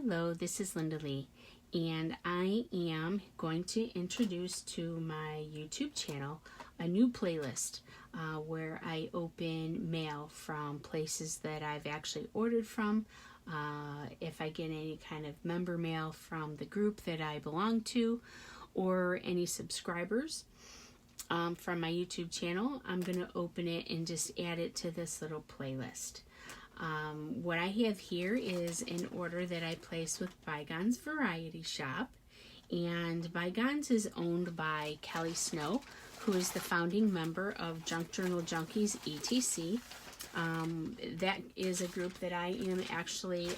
Hello, this is LindaLee, and I am going to introduce to my YouTube channel a new playlist where I open mail from places that I've actually ordered from. If I get any kind of member mail from the group that I belong to, or any subscribers from my YouTube channel, I'm going to open it and just add it to this little playlist. What I have here is an order that I placed with BygonesVarietyShop, and Bygones is owned by Kelly Snow, who is the founding member of Junk Journal Junkies, etc. That is a group that I am actually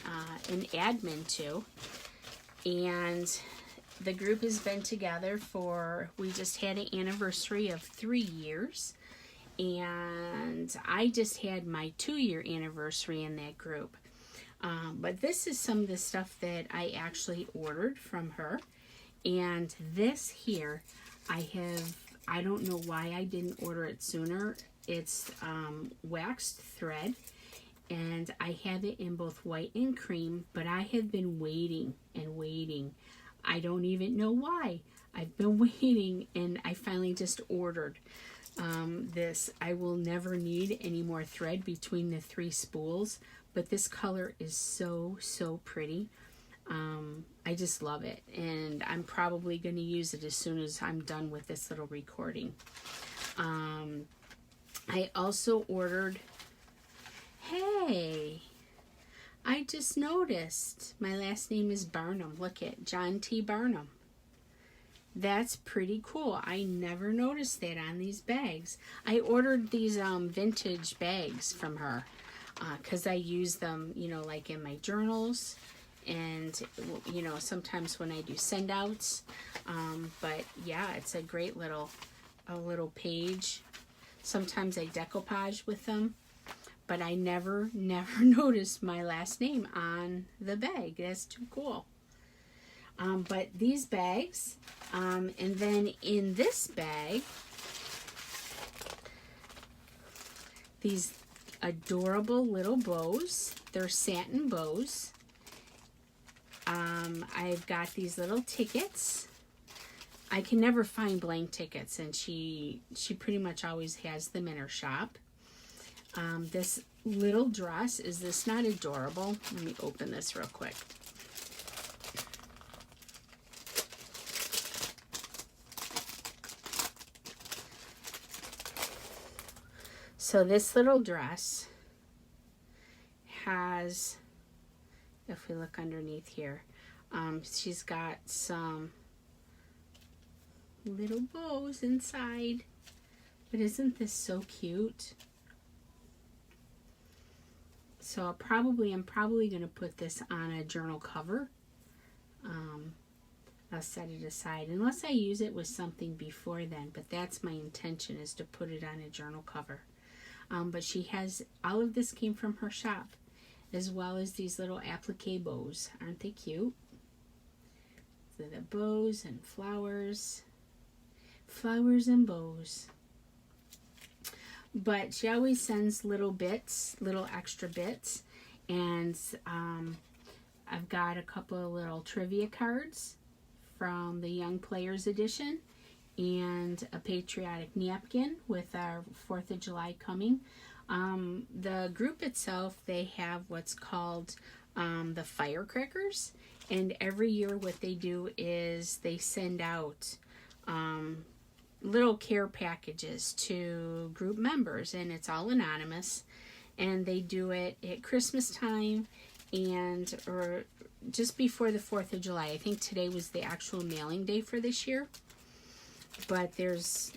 an admin to, and the group has been together for, we just had an anniversary of 3 years. And I just had my 2-year anniversary in that group. But this is some of the stuff that I actually ordered from her. And this here, I don't know why I didn't order it sooner. It's waxed thread, and I have it in both white and cream, but I have been waiting and waiting. I don't even know why. I've been waiting, and I finally just ordered this. I will never need any more thread between the 3 spools, but this color is so pretty. I just love it, and I'm probably going to use it as soon as I'm done with this little recording. I also ordered, hey, I just noticed my last name is Barnum. Look at John T. Barnum. That's pretty cool. I never noticed that on these bags. I ordered these vintage bags from her because I use them, you know, like in my journals and, you know, sometimes when I do send outs. But yeah, it's a great little page. Sometimes I decoupage with them, but I never noticed my last name on the bag. That's too cool. But these bags, and then in this bag, these adorable little bows. They're satin bows. I've got these little tickets. I can never find blank tickets, and she pretty much always has them in her shop. This little dress, is this not adorable? Let me open this real quick. So this little dress has, if we look underneath here, she's got some little bows inside. But isn't this so cute? So I'm probably going to put this on a journal cover. I'll set it aside unless I use it with something before then, but that's my intention, is to put it on a journal cover. But she has, all of this came from her shop, as well as these little applique bows. Aren't they cute? So the bows and flowers and bows. But she always sends little bits, little extra bits. And I've got a couple of little trivia cards from the Young Players edition, and a patriotic napkin with our 4th of July coming. The group itself, they have what's called the firecrackers, and every year what they do is they send out little care packages to group members, and it's all anonymous, and they do it at Christmas time or just before the 4th of July. I think today was the actual mailing day for this year. But there's,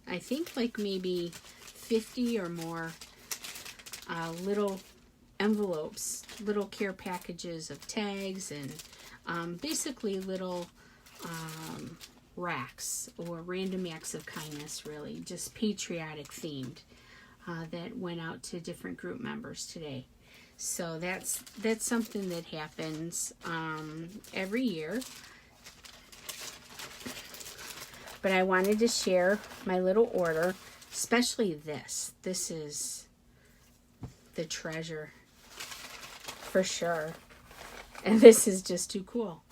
I think, like maybe 50 or more little envelopes, little care packages of tags, and basically little racks or random acts of kindness, really, just patriotic themed, that went out to different group members today. So that's something that happens every year. But I wanted to share my little order, especially this. This is the treasure for sure. And this is just too cool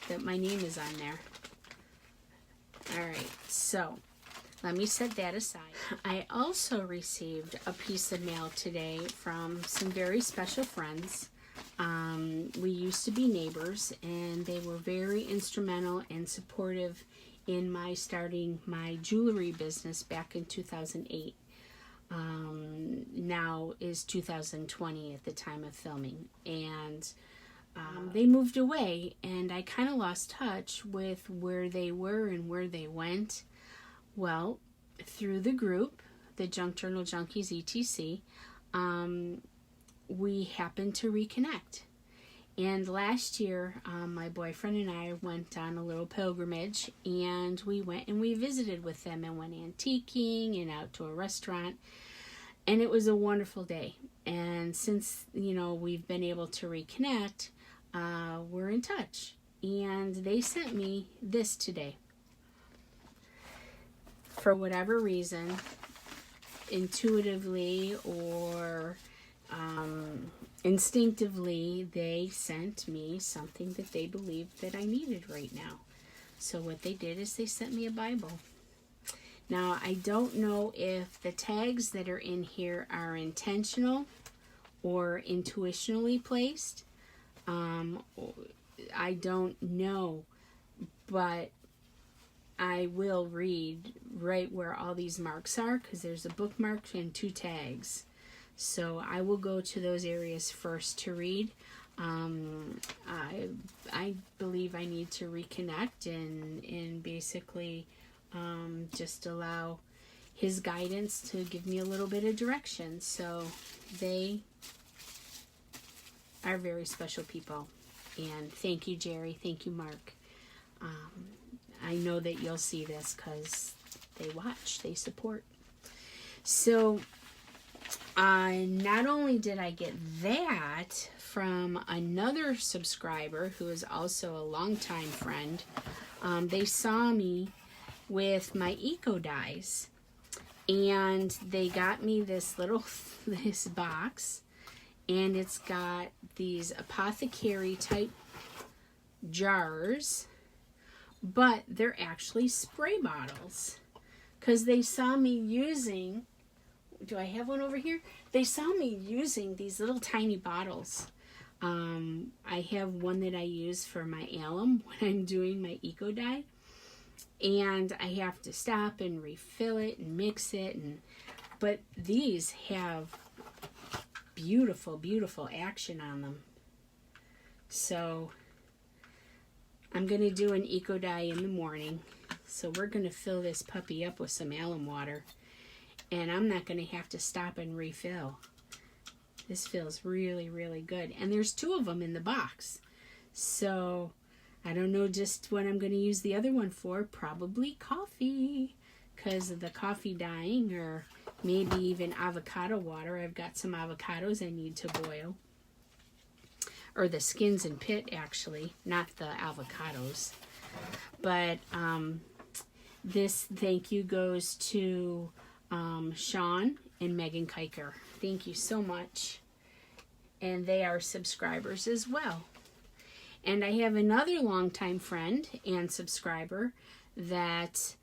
that my name is on there. Alright, so let me set that aside. I also received a piece of mail today from some very special friends. We used to be neighbors, and they were very instrumental and supportive in my starting my jewelry business back in 2008. Now is 2020 at the time of filming, and they moved away, and I kind of lost touch with where they were and where they went. Well, through the group, the Junk Journal Junkies etc., we happened to reconnect. And last year, my boyfriend and I went on a little pilgrimage, and we went and we visited with them and went antiquing and out to a restaurant. And it was a wonderful day. And since, we've been able to reconnect, we're in touch. And they sent me this today. For whatever reason, intuitively or instinctively, they sent me something that they believed that I needed right now. So what they did is they sent me a Bible. Now, I don't know if the tags that are in here are intentional or intuitionally placed. I don't know, but I will read right where all these marks are, because there's a bookmark and 2 tags. So I will go to those areas first to read. I believe I need to reconnect and basically just allow his guidance to give me a little bit of direction. So they are very special people. And thank you, Jerry. Thank you, Mark. I know that you'll see this because they watch, they support. So not only did I get that from another subscriber who is also a longtime friend, they saw me with my eco dyes, and they got me this box, and it's got these apothecary type jars, but they're actually spray bottles, because they saw me using, do I have one over here? They saw me using these little tiny bottles. I have one that I use for my alum when I'm doing my eco dye, and I have to stop and refill it and mix it, but these have beautiful, beautiful action on them. So I'm going to do an eco dye in the morning. So we're going to fill this puppy up with some alum water, and I'm not going to have to stop and refill. This feels really, really good. And there's 2 of them in the box. So I don't know just what I'm going to use the other one for. Probably coffee, because of the coffee dyeing, or maybe even avocado water. I've got some avocados I need to boil. Or the skins and pit, actually, not the avocados. But this thank you goes to Sean and Megan Kiker. Thank you so much. And they are subscribers as well. And I have another longtime friend and subscriber that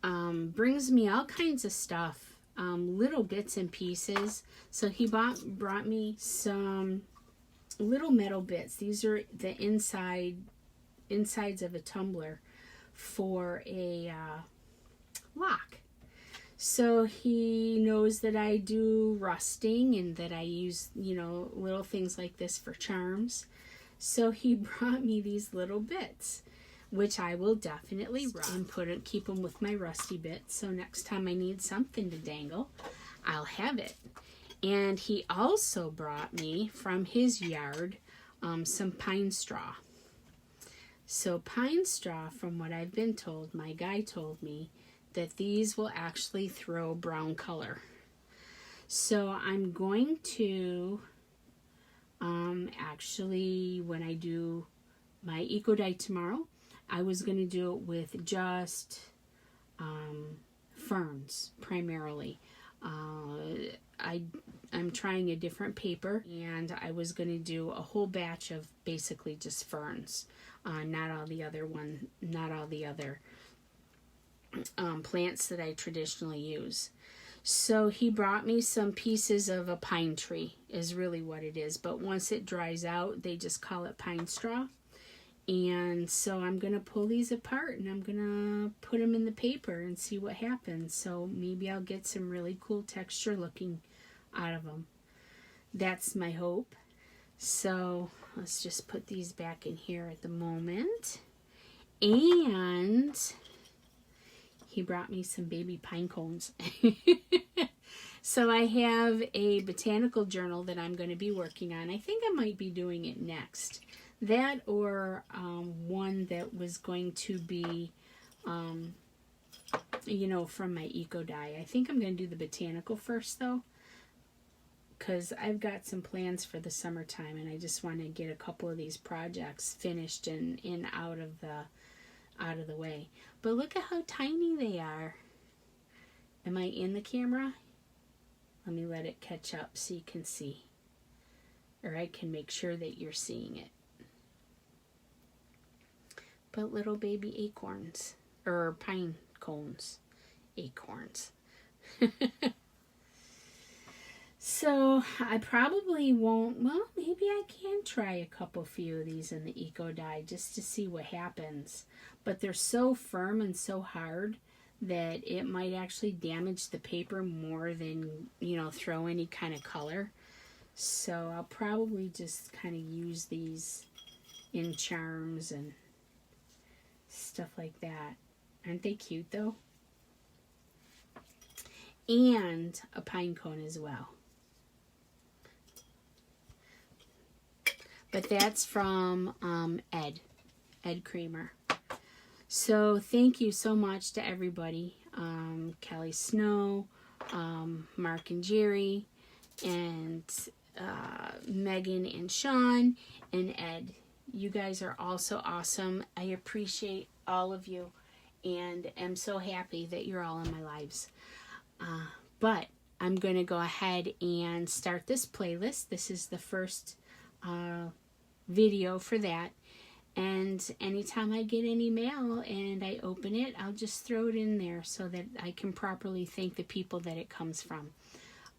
brings me all kinds of stuff, little bits and pieces. So he brought me some little metal bits. These are the insides of a tumbler for a lock. So he knows that I do rusting and that I use, little things like this for charms. So he brought me these little bits, which I will definitely rust and keep them with my rusty bits. So next time I need something to dangle, I'll have it. And he also brought me from his yard some pine straw. So pine straw, from what I've been told, my guy told me that these will actually throw brown color. So I'm going to actually, when I do my eco dye tomorrow, I was going to do it with just ferns primarily. I'm trying a different paper, and I was going to do a whole batch of basically just ferns, not all the other plants that I traditionally use. So he brought me some pieces of a pine tree, is really what it is. But once it dries out, they just call it pine straw. And so I'm going to pull these apart and I'm going to put them in the paper and see what happens. So maybe I'll get some really cool texture looking out of them. That's my hope. So let's just put these back in here at the moment. And he brought me some baby pine cones. So I have a botanical journal that I'm going to be working on. I think I might be doing it next. That or one that was going to be, you know, from my eco dye. I think I'm going to do the botanical first though, because I've got some plans for the summertime and I just want to get a couple of these projects finished and out of the way. But look at how tiny they are. Am I in the camera? Let me let it catch up so you can see. Or I can make sure that you're seeing it. But little baby acorns. Or pine cones. Acorns. So I probably won't, well, maybe I can try a few of these in the eco dye just to see what happens. But they're so firm and so hard that it might actually damage the paper more than, you know, throw any kind of color. So I'll probably just kind of use these in charms and stuff like that. Aren't they cute though? And a pine cone as well. But that's from Ed Kramer. So thank you so much to everybody. Kelly Snow, Mark and Jerry, and Megan and Sean, and Ed. You guys are all so awesome. I appreciate all of you, and am so happy that you're all in my lives. But I'm going to go ahead and start this playlist. This is the first video for that. And anytime I get any mail and I open it, I'll just throw it in there so that I can properly thank the people that it comes from.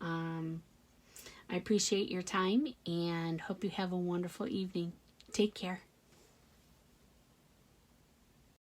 I appreciate your time and hope you have a wonderful evening. Take care.